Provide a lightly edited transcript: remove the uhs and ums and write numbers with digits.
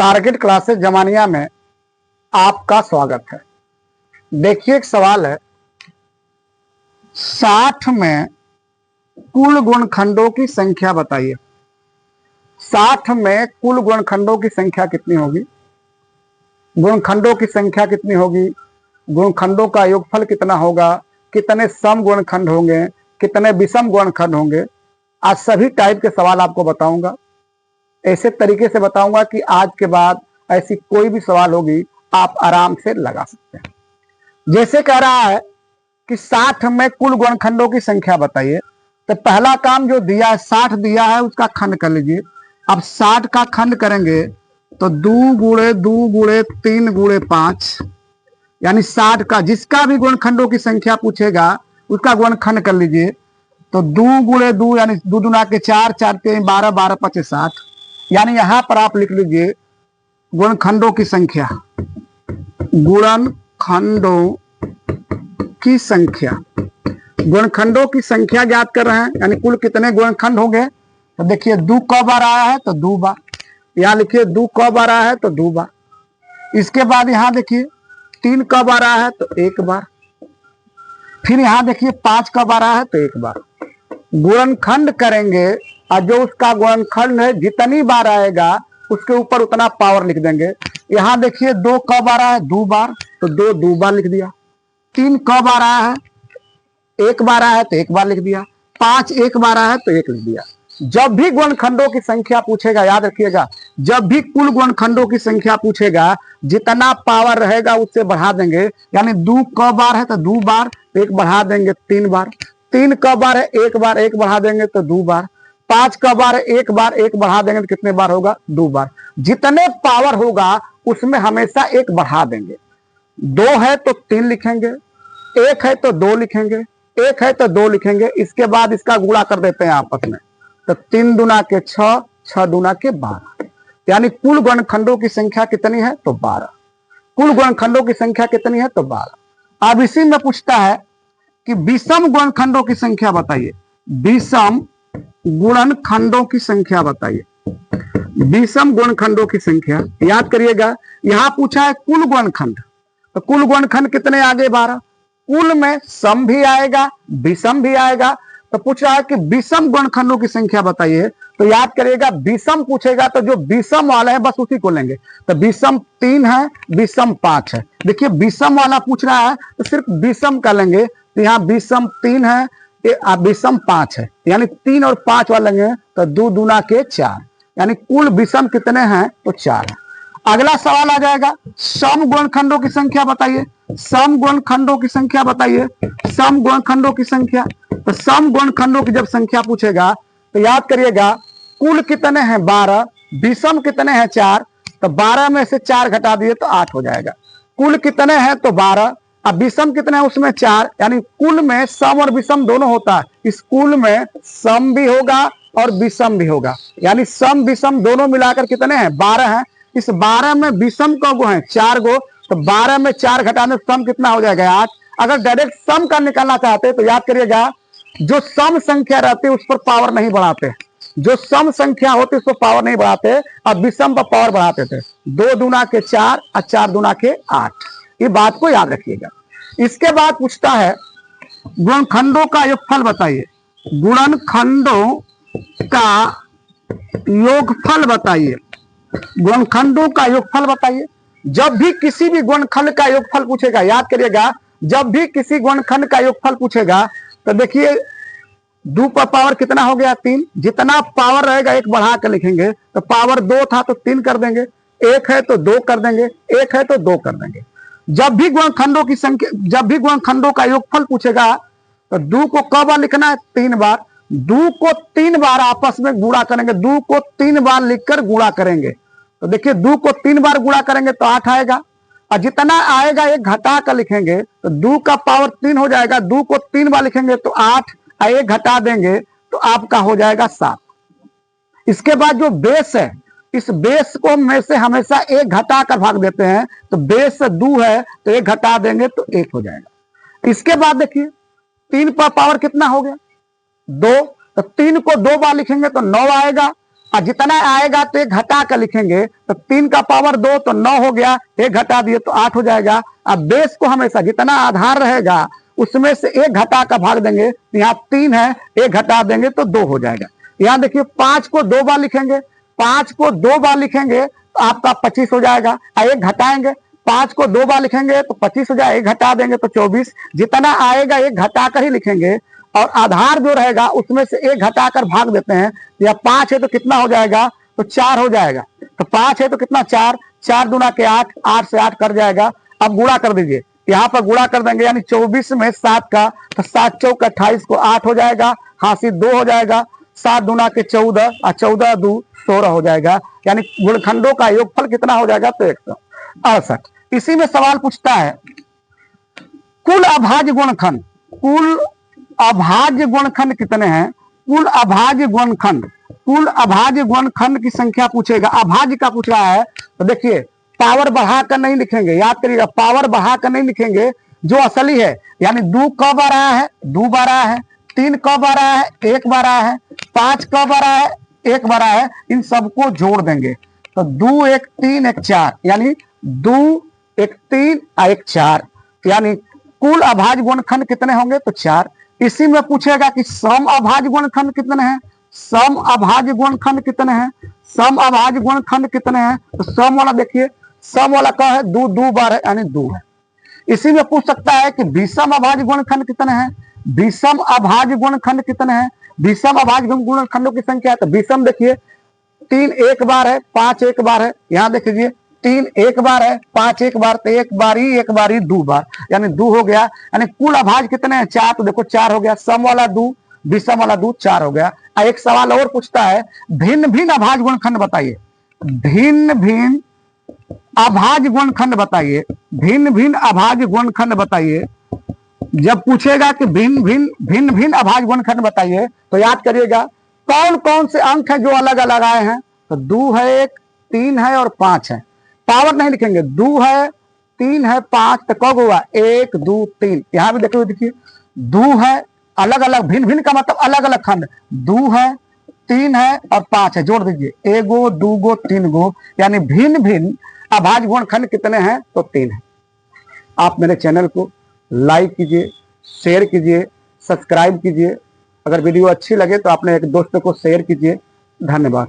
Target classes Zamania में आपका स्वागत है। देखिए एक सवाल है, 60 में कुल गुणखंडों की संख्या बताइए। 60 में कुल गुणखंडों की संख्या कितनी होगी? गुणखंडों की संख्या कितनी होगी? गुणखंडों का योगफल कितना होगा? कितने सम गुणखंड होंगे? कितने विषम गुणखंड होंगे? आज सभी टाइप के सवाल आपको बताऊंगा। ऐसे तरीके से बताऊंगा कि आज के बाद ऐसी कोई भी सवाल होगी आप आराम से लगा सकते हैं। जैसे कह रहा है कि 60 में कुल गुणखंडों की संख्या बताइए, तो पहला काम जो दिया है 60 दिया है उसका खंड कर लीजिए। अब 60 का खंड करेंगे तो 2 गुणे 2 गुणे 3 गुणे 5 यानी 60 का जिसका भी गुणखंडों की संख्या पूछेगा उसका गुणखंड कर लीजिए। तो 2 गुणे 2 यानी 2 दूना के 4, 4 3 12, 12 5 60 यानी यहां पर आप लिख लीजिए गुणखंडों की संख्या। गुणखंडों की संख्या, गुणखंडों की संख्या ज्ञात कर रहे हैं यानी कुल कितने गुणखंड होंगे। तो देखिए 2 क बार आया है तो 2 बार, यहां लिखिए 2 क बार आया है तो 2 बार। इसके बाद यहां देखिए 3 क बार आया है तो 1 बार। फिर यहां देखिए 5 क बार आया है तो 1 बार। गुणनखंड करेंगे और जो उसका गुणनखंड है जितनी बार आएगा उसके ऊपर उतना पावर लिख देंगे। यहां देखिए 2 क बार आया है 2 बार तो 2 बार लिख दिया। 3 क बार आया है 1 बार आया है तो 1 बार लिख दिया। 5 1 बार आया है तो 1 लिख दिया। जब भी गुणनखंडों की संख्या पूछेगा याद रखिएगा, जब भी कुल गुणनखंडों की संख्या पूछेगा जितना पावर रहेगा उससे बढ़ा देंगे। यानी 2 क बार है तो 2 बार, 1 बढ़ा देंगे 3 बार। 3 क बार है 1 बार, 1 बढ़ा देंगे तो 2 बार। 5 क बार है 1 बार, 1 बढ़ा देंगे तो कितने बार होगा? 2 बार। जितने पावर होगा उसमें हमेशा 1 बढ़ा देंगे। 2 है तो 3 लिखेंगे, 1 है तो 2 लिखेंगे, 1 है तो 2 लिखेंगे। इसके बाद इसका गुणा कर देते हैं आपस में, तो 3 दूना के 6, 6 दूना के 12 यानी कुल गुणनखंडों की संख्या कितनी है? तो 12। कुल गुणनखंडों की संख्या कितनी है? तो 12। अब इसी में पूछता है कि विषम गुणनखंडों की संख्या बताइए। विषम गुणनखंडों की संख्या बताइए। विषम गुणनखंडों की संख्या याद करिएगा, यहां पूछा है कुल गुणनखंड, तो कुल गुणनखंड कितने आगे? 12। कुल में सम भी आएगा विषम भी आएगा। तो पूछ रहा है कि विषम गुणनखंडों की संख्या बताइए। तो याद करिएगा विषम पूछेगा तो जो विषम वाला है बस उसी को लेंगे। तो विषम 3 है, विषम 5 है। देखिए विषम वाला पूछ रहा है तो सिर्फ विषम का लेंगे। तो यहाँ विषम 3 है, विषम 5 है यानी 3 और 5 वाला लेंगे तो 2 दूना के 4 यानी कुल विषम कितने हैं? तो 4 है। अगला सवाल आ जाएगा सम गुणनखंडों की संख्या बताइए। सम गुणनखंडों की संख्या बताइए। सम गुणनखंडों की संख्या, तो सम गुणनखंडों की जब संख्या पूछेगा तो याद करिएगा कुल कितने हैं? 12, विषम कितने हैं? 4। तो 12 में से 4 घटा दिए तो 8 हो जाएगा। कुल कितने हैं? तो 12। अब विषम कितने हैं? उसमें 4 यानी कुल में सम और विषम दोनों होता है। इस कुल में सम भी होगा और विषम भी होगा यानी सम विषम दोनों मिलाकर कितने हैं? 12 हैं। इस 12 में विषम का गो है 4 गो, तो 12 में 4 घटाने सम कितना हो जाएगा? 8। अगर डायरेक्ट सम का निकालना चाहते हैं तो याद करिएगा जो सम संख्या रहती है उस पर पावर नहीं बढ़ाते। जो सम संख्या होती है उस पर पावर नहीं बढ़ाते और विषम पर पावर बढ़ाते थे। 2 दूना के 4 और 4 दूना के 8। ये बात को याद रखिएगा। इसके बाद पूछता है गुणनखंडों का योगफल बताइए। गुणनखंडों का योगफल बताइए। गुणनखंडों का योगफल बताइए। जब भी किसी भी गुणनखंड का योगफल पूछेगा याद करिएगा, जब भी किसी गुणनखंड का योगफल पूछेगा तो देखिए 2 पर पावर कितना हो गया? 3। जितना पावर रहेगा 1 बढ़ा कर लिखेंगे। तो पावर 2 था तो 3 कर देंगे, 1 है तो 2 कर देंगे, 1 है तो 2 कर देंगे। जब भी गुणनखंडों की संख्या, जब भी गुणनखंडों का योगफल पूछेगा तो 2 को क बार लिखना है? 3 बार। 2 को 3 बार आपस में गुणा करेंगे। 2 को 3 बार लिखकर गुणा करेंगे तो देखिए 2 को 3 बार गुणा करेंगे तो 8 आएगा और जितना आएगा 1 घटा कर लिखेंगे तो 2 का पावर 3 हो जाएगा। 2 को 3 बार लिखेंगे तो 8 और 1 घटा देंगे तो आपका हो जाएगा 7। इसके बाद जो बेस है, इस बेस को में से हमेशा 1 घटा कर भाग देते हैं। तो बेस 2 है तो 1 घटा देंगे तो 1 हो जाएगा। इसके बाद देखिए 3 पर पावर कितना हो गया? 2। तो 3 को 2 बार लिखेंगे तो 9 आएगा और जितना आएगा तो एक घटा कर लिखेंगे, तो 3 का पावर 2 तो 9 हो गया, एक घटा दिए तो 8 हो जाएगा। अब बेस को हमेशा जितना आधार रहेगा उसमें से एक घटा का भाग देंगे, यहाँ 3 है, एक घटा देंगे तो 2 हो जाएगा। यहाँ देखिए 5 को 2 बार लिखेंगे, 5 को 2 बार लिखेंगे तो आपका 25 हो जाएगा। एक घटाएंगे, 5 को 2 बार लिखेंगे तो 25 हो जाएगा, एक घटा देंगे तो 24। जितना आएगा एक घटा कर ही लिखेंगे, और आधार जो रहेगा उसमें से एक घटाकर भाग देते हैं। या 5 है तो कितना हो जाएगा, तो 4 हो जाएगा। तो 5 है तो कितना, 4, 4 दूना के 8, 8 से 8 कर जाएगा। अब गुणा कर दीजिए, यहाँ पर गुणा कर देंगे, यानी 24 में 7 का, तो 7 चौक 28 को 8 हो जाएगा, हासिल 2 हो जाएगा। 7 दूना के 14 और 14 2 16 हो जाएगा, यानी गुणखंडों का योगफल कितना हो जाएगा, तो 168। इसी में सवाल पूछता है कुल अभाज्य गुणखंड, कुल अभाज्य गुणखंड कितने हैं, कुल अभाज्य गुणखंड, कुल अभाज्य गुणखंड की संख्या पूछेगा। अभाज्य का पूछ रहा है, तो देखिए पावर बढ़ाकर नहीं लिखेंगे, याद करिएगा, पावर बढ़ाकर नहीं लिखेंगे, जो असली है। यानी 2 कब आ रहा है, 2 बार आया है, 3 कब आ रहा है, 1 बार आया है, 5 कब आ रहा है, 1 बार आया है, इन सबको जोड़ देंगे तो 2 1 3 1 4, यानी 2 1 3 1 4, यानी कुल अभाज्य गुणखंड कितने होंगे, तो 4। इसी में पूछेगा कि सम अभाज्य गुणखंड कितने हैं, सम अभाज्य गुणखंड कितने हैं, सम अभाज्य गुणखंड कितने हैं, तो सम वाला देखिए, सम वाला क्या है, 2 2 बार है, यानी 2 है। इसी में पूछ सकता है कि विषम अभाज्य गुणखंड कितने हैं, विषम अभाज्य गुणखंड कितने हैं, विषम अभाज्य गुणखंडों की संख्या है, तो विषम देखिए 3 1 बार है, 5 1 बार है, यहाँ देख लीजिए 3 1 बार है, 5 1 बार, तो एक बारी 2 बार, यानी 2 हो गया। यानी कुल अभाज्य कितने हैं, 4, तो देखो 4 हो गया, सम वाला 2 विषम वाला 2 4 हो गया। एक सवाल और पूछता है भिन्न भिन्न अभाज्य गुणखंड बताइए, भिन्न भिन्न अभाज्य गुणखंड बताइए, भिन्न भिन्न अभाज्य गुणखंड बताइए। जब पूछेगा कि भिन्न भिन्न अभाज्य गुणखंड बताइए, तो याद करिएगा कौन कौन से अंक हैं जो अलग अलग आए हैं, तो 2 है, 1 3 है और 5 है। पावर नहीं लिखेंगे, 2 है 3 है 5, तो कब हुआ 1 2 3, यहां भी देखिए 2 है, अलग अलग भिन्न भिन्न का मतलब अलग अलग खंड, 2 है 3 है और 5 है, जोड़ दीजिए 1 गो 2 गो 3 गो, यानी भिन्न भिन्न अभाज्य गुणखंड कितने हैं, तो 3 है। आप मेरे चैनल को लाइक कीजिए, शेयर कीजिए, सब्सक्राइब कीजिए। अगर वीडियो अच्छी लगे तो अपने एक दोस्त को शेयर कीजिए। धन्यवाद।